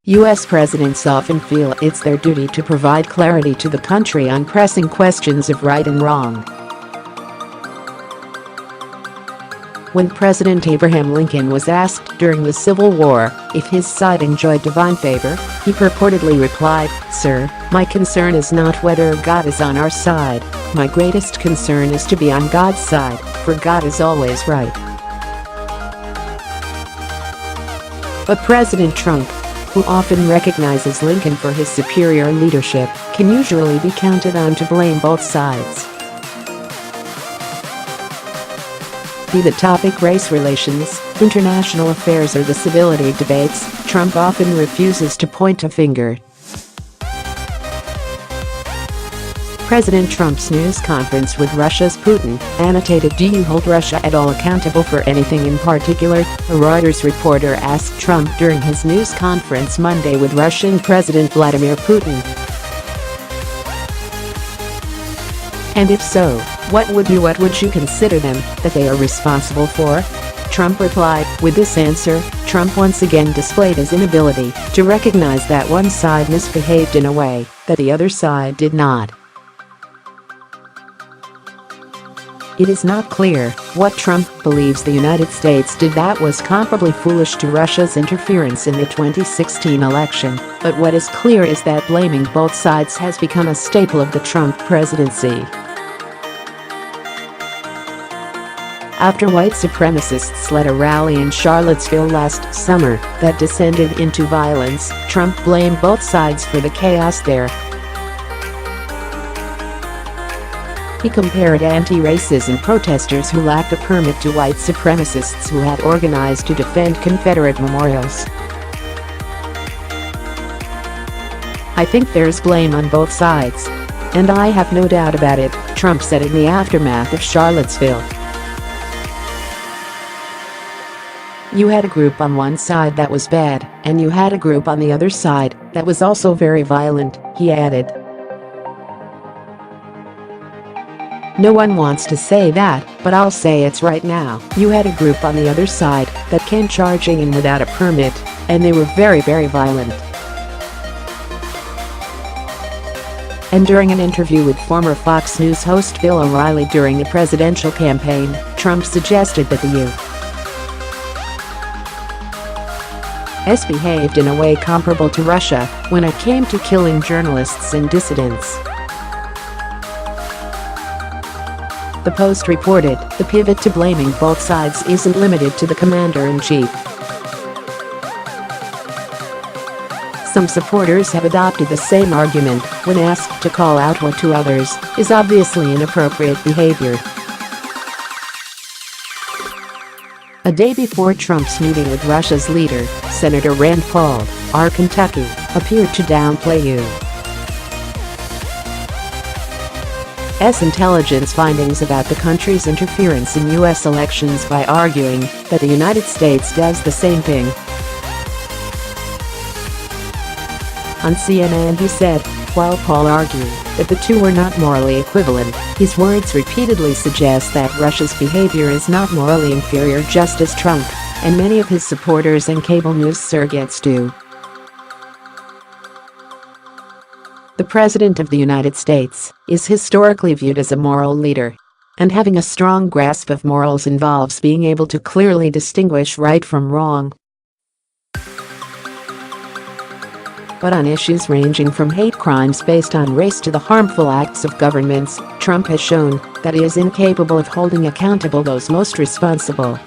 U.S. presidents often feel it's their duty to provide clarity to the country on pressing questions of right and wrong. When President Abraham Lincoln was asked during the Civil War if his side enjoyed divine favor, he purportedly replied, "Sir, my concern is not whether God is on our side. My greatest concern is to be on God's side, for God is always right." But President Trump, who often recognizes Lincoln for his superior leadership, can usually be counted on to blame both sides. Be the topic race relations, international affairs or the civility debates, Trump often refuses to point a finger. President Trump's news conference with Russia's Putin, annotated, "Do you hold Russia at all accountable for anything in particular?" a Reuters reporter asked Trump during his news conference Monday with Russian President Vladimir Putin. And if so, what would you consider them that they are responsible for? Trump replied. With this answer, Trump once again displayed his inability to recognize that one side misbehaved in a way that the other side did not. It is not clear what Trump believes the United States did that was comparably foolish to Russia's interference in the 2016 election, but what is clear is that blaming both sides has become a staple of the Trump presidency. After white supremacists led a rally in Charlottesville last summer that descended into violence, Trump blamed both sides for the chaos there. He compared anti-racism protesters who lacked a permit to white supremacists who had organized to defend Confederate memorials. "I think there's blame on both sides. And I have no doubt about it," Trump said in the aftermath of Charlottesville. "You had a group on one side that was bad, and you had a group on the other side that was also very violent," he added. "No one wants to say that, but I'll say it's right now. You had a group on the other side that came charging in without a permit, and they were very, very violent." And during an interview with former Fox News host Bill O'Reilly during the presidential campaign, Trump suggested that the U.S. behaved in a way comparable to Russia when it came to killing journalists and dissidents. The Post reported, the pivot to blaming both sides isn't limited to the commander-in-chief. Some supporters have adopted the same argument when asked to call out what to others is obviously inappropriate behavior. A day before Trump's meeting with Russia's leader, Senator Rand Paul, R. Kentucky, appeared to downplay U.S. intelligence findings about the country's interference in U.S. elections by arguing that the United States does the same thing. On CNN he said, while Paul argued that the two were not morally equivalent, his words repeatedly suggest that Russia's behavior is not morally inferior, just as Trump and many of his supporters and cable news surrogates do. The President of the United States is historically viewed as a moral leader, and having a strong grasp of morals involves being able to clearly distinguish right from wrong. But on issues ranging from hate crimes based on race to the harmful acts of governments, Trump has shown that he is incapable of holding accountable those most responsible.